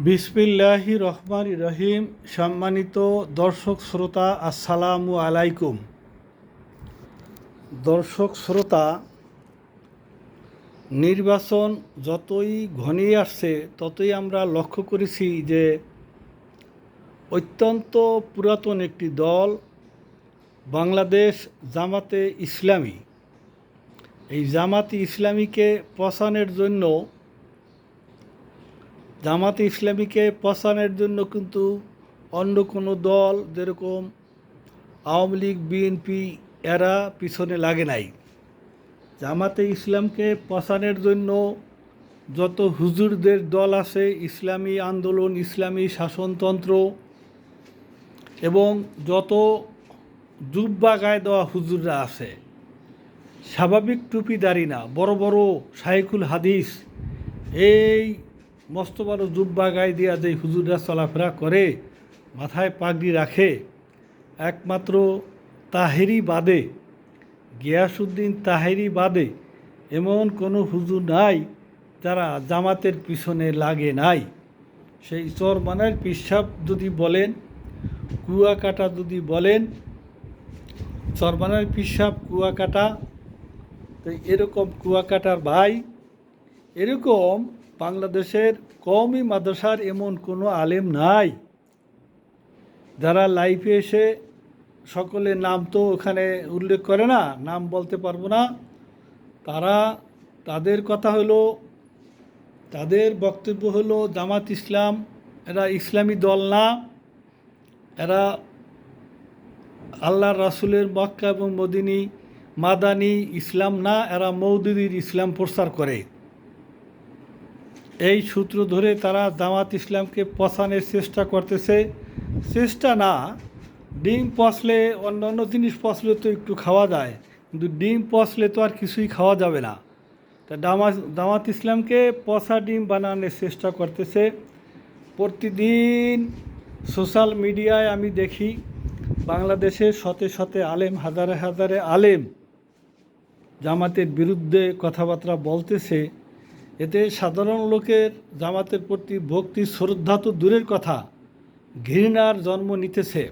বিসমিল্লাহির রহমানির রহিম। সম্মানিত দর্শক শ্রোতা, আসসালামু আলাইকুম। দর্শক শ্রোতা, নির্বাচন যতই ঘনিয়ে আসছে ততই আমরা লক্ষ্য করেছি যে অত্যন্ত পুরাতন একটি দল বাংলাদেশ জামাতে ইসলামী, এই জামাতে ইসলামীকে পছানোর জন্য কিন্তু অন্য কোনো দল যেরকম আওয়ামী লীগ, বিএনপি এরা পিছনে লাগে নাই। জামাতে ইসলামকে পছানোর জন্য যত হুজুরদের দল আছে, ইসলামী আন্দোলন, ইসলামী শাসনতন্ত্র এবং যত জুব্বা গায়ে দেওয়া হুজুররা আছে, স্বাভাবিক টুপিদারি না, বড় বড় শাইখুল হাদিস, এই মস্ত বড় জুব্বা গায়ে দিয়া যে হুজুররা চলাফেরা করে, মাথায় পাগড়ি রাখে, একমাত্র তাহেরি বাদে, গিয়াসউদ্দিন তাহেরি বাদে এমন কোনো হুজুর নাই যারা জামাতের পিছনে লাগে নাই। সেই চরমানের পিসাব যদি বলেন, কুয়াকাটা যদি বলেন, চরমানের পিসাব কুয়াকাটা, তো এরকম কুয়াকাটার ভাই, এরকম বাংলাদেশের কওমি মাদ্রাসার এমন কোনো আলেম নাই যারা লাইফে এসে, সকলের নাম তো ওখানে উল্লেখ করে না, নাম বলতে পারবো না, তাদের কথা হলো, তাদের বক্তব্য হলো জামাত ইসলাম এরা ইসলামী দল না, এরা আল্লাহর রাসূলের মক্কা এবং মাদানী ইসলাম না, এরা মওদুদির ইসলাম প্রচার করে। এই সূত্র ধরে তারা জামাত ইসলামকে পছানোর চেষ্টা করতেছে। চেষ্টা না, ডিম পচলে, অন্য জিনিস পচলে তো একটু খাওয়া যায়, কিন্তু ডিম পচলে তো আর কিছুই খাওয়া যাবে না। তা জামাত ইসলামকে পচা ডিম বানানোর চেষ্টা করতেছে। প্রতিদিন সোশ্যাল মিডিয়ায় আমি দেখি বাংলাদেশের শতে শতে আলেম, হাজারে হাজারে আলেম জামাতের বিরুদ্ধে কথাবার্তা বলতেছে। এতে সাধারণ লোকের জামাতের প্রতি ভক্তি, শ্রদ্ধা তো দূরের কথা, ঘৃণার জন্ম নিতেছে।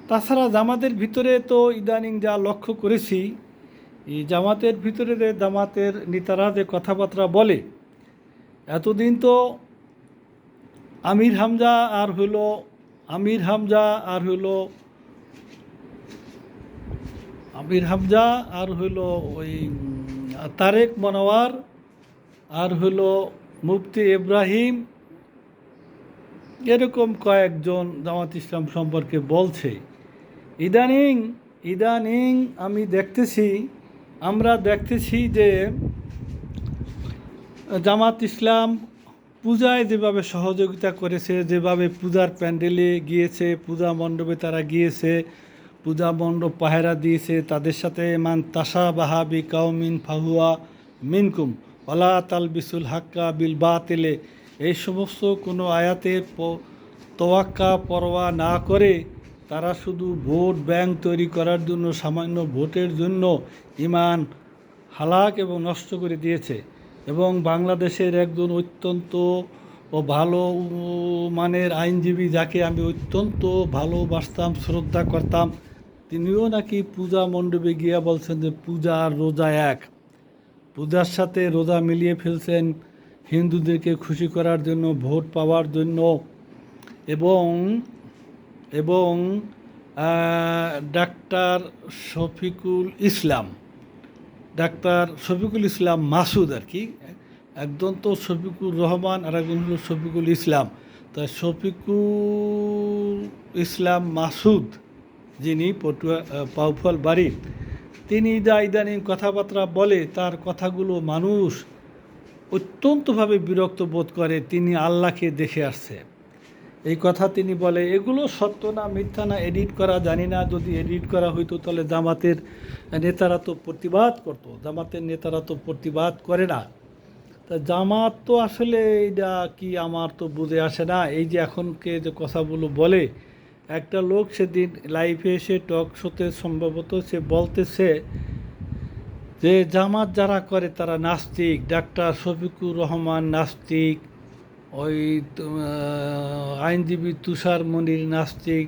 তাছাড়া জামাতের ভিতরে তো ইদানিং যা লক্ষ্য করেছি, এই জামাতের ভিতরে যে জামাতের নেতারা যে কথাবার্তা বলে, এতদিন তো আমির হামজা আর হইল ওই তারেক মনোয়ার আর হইল মুফতি ইব্রাহিম, এরকম কয়েকজন জামাত ইসলাম সম্পর্কে বলছে। ইদানিং আমরা দেখতেছি যে জামাত ইসলাম পূজায় যেভাবে সহযোগিতা করেছে, যেভাবে পূজার প্যান্ডেলে গিয়েছে, পূজা মণ্ডপে তারা গিয়েছে, পূজা মণ্ডপ পাহারা দিয়েছে, তাদের সাথে মান তাসা বাহাবি কাউমিন ফাহুয়া মিনকুম ওয়ালা তালবিসুল হাক্কা বিল বাতিলে, এই সমস্ত কোনো আয়াতের তোয়াক্কা পরোয়া না করে তারা শুধু ভোট ব্যাংক তৈরি করার জন্য, সামান্য ভোটের জন্য ইমান হালাক এবং নষ্ট করে দিয়েছে। এবং বাংলাদেশের একজন অত্যন্ত ভালো মানের আইনজীবী, যাকে আমি অত্যন্ত ভালোবাসতাম, শ্রদ্ধা করতাম, তিনিও নাকি পূজা মণ্ডপে গিয়া বলছেন যে পূজা আর রোজা এক, পূজার সাথে রোজা মিলিয়ে ফেলছেন হিন্দুদেরকে খুশি করার জন্য, ভোট পাওয়ার জন্য। এবং ডাক্তার শফিকুল ইসলাম মাসুদ আর কি, একজন তো শফিকুর রহমান আর একজন হল শফিকুল ইসলাম। তা শফিকুল ইসলাম মাসুদ, যিনি পাউফল বাড়ি, তিনি ইদানিং কথাবার্তা বলে, তার কথাগুলো মানুষ অত্যন্তভাবে বিরক্ত বোধ করে। তিনি আল্লাহকে দেখে আসছে, এই কথা তিনি বলে। এগুলো সত্য না মিথ্যা না এডিট করা জানি না, যদি এডিট করা হইতো তাহলে জামাতের নেতারা তো প্রতিবাদ করতো, জামাতের নেতারা তো প্রতিবাদ করে না। তা জামাত তো আসলে এইটা কি আমার তো বুঝে আসে না। এই যে এখনকে যে কথাগুলো বলে, একটা লোক সেদিন লাইভে এসে টক শোতে সম্ভবত সে বলতেছে যে জামাত যারা করে তারা নাস্তিক, ডাক্তার শফিকুর রহমান নাস্তিক, ওই আইনজীবী তুষার মনির নাস্তিক,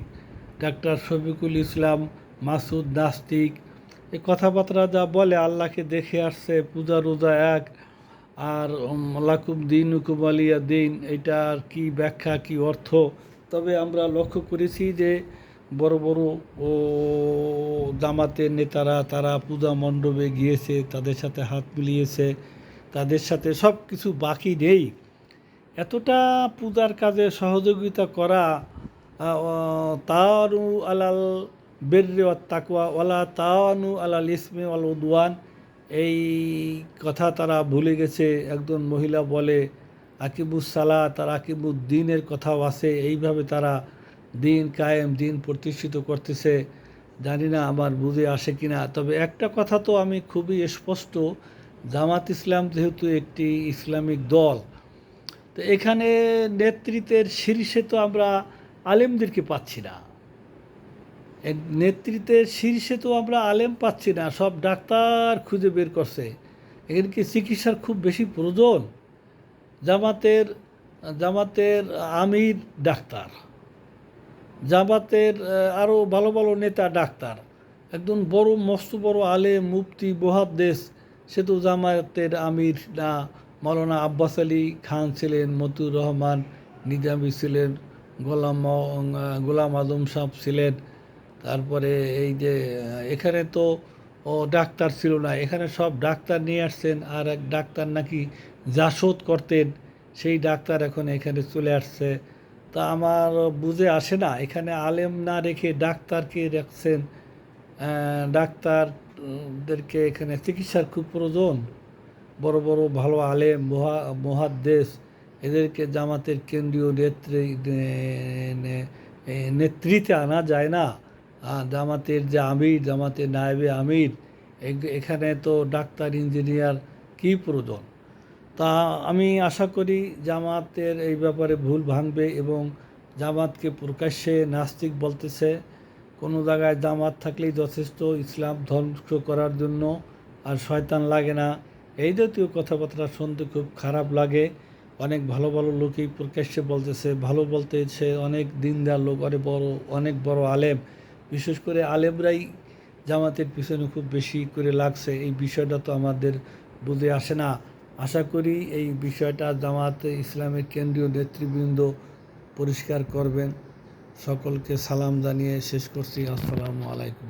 ডাক্তার শফিকুল ইসলাম মাসুদ নাস্তিক, এই কথাবার্তা যা বলে আল্লাহকে দেখে আসছে, পূজা রোজা এক, আর লাকুম দিন হুকুম আলিয়া দিন, এইটার কি ব্যাখ্যা কি অর্থ। তবে আমরা লক্ষ্য করেছি যে বড় বড় ও জামাতের নেতারা তারা পূজা মণ্ডপে গিয়েছে, তাদের সাথে হাত মিলিয়েছে, তাদের সাথে সব কিছু বাকি নেই। এতটা পূজার কাজে সহযোগিতা করা, তাওয়ানু আলাল বিররি ওয়াত তাকওয়া ওয়ালা তাওয়ানু আলাল ইসমি ওয়াল উদওয়ান, এই কথা তারা ভুলে গেছে। একজন মহিলা বলে আকিবুস সালাত আর আকিবুদ্দিনের কথাও আছে, এইভাবে তারা দিন কায়েম, দিন প্রতিষ্ঠিত করতেছে। জানি না আমার বুঝে আসে কিনা। তবে একটা কথা তো আমি খুবই স্পষ্ট, জামাত ইসলাম যেহেতু একটি ইসলামিক দল, তো এখানে নেতৃত্বের শীর্ষে তো আমরা আলেমদেরকে পাচ্ছি না। নেতৃত্বের শীর্ষে তো আমরা আলেম পাচ্ছি না, সব ডাক্তার খুঁজে বের করছে। এখানে কি চিকিৎসার খুব বেশি প্রয়োজন? জামাতের জামাতের আমির ডাক্তার, জামাতের আরও ভালো ভালো নেতা ডাক্তার, একজন বড় মস্ত বড় আলেম মুফতি মুহাদ্দিস, সে তো জামায়াতের আমির না। মাওলানা আব্বাস আলী খান ছিলেন, মতিউর রহমান নিজামী ছিলেন, গোলাম আজম সাহেব ছিলেন। তারপরে এই যে এখানে তো ডাক্তার ছিল না, এখানে সব ডাক্তার নিয়ে আসছেন। আর এক ডাক্তার নাকি জাসদ করতেন, সেই ডাক্তার এখন এখানে চলে আসছে। তা আমার বুঝে আসে না, এখানে আলেম না রেখে ডাক্তারকে রাখছেন। ডাক্তারদেরকে এখানে চিকিৎসার খুব প্রয়োজন। বড় বড় ভালো আলেম মুহাদ্দিস, এদেরকে জামাতের কেন্দ্রীয় নেতৃত্বে আনা যায় না। জামাতের যে আমির, জামাতের নায়েবে আমির, এখানে তো ডাক্তার ইঞ্জিনিয়ার কী প্রয়োজন। তা আমি আশা করি জামাতের এই ব্যাপারে ভুল ভাঙবে এবং জামাতকে প্রকাশ্যে নাস্তিক বলতেছে। কোনো জায়গায় জামাত থাকলেই যথেষ্ট ইসলাম ধ্বংস করার জন্য, আর শয়তান লাগে না, এই জাতীয় কথাবার্তা শুনতে খুব খারাপ লাগে। অনেক ভালো ভালো লোকই প্রকাশ্যে বলতেছে, ভালো বলতেছে অনেক দিনদার লোক, অনেক বড় আলেম, বিশেষ করে আলেমরাই জামাতের পিছনে খুব বেশি করে লাগছে। এই বিষয়টা তো আমাদের বুঝে আসে না। আশা করি এই বিষয়টা জামাত ইসলামের কেন্দ্রীয় নেতৃবৃন্দ পরিষ্কার করবেন। সকলকে সালাম জানিয়ে শেষ করছি। আসসালামু আলাইকুম।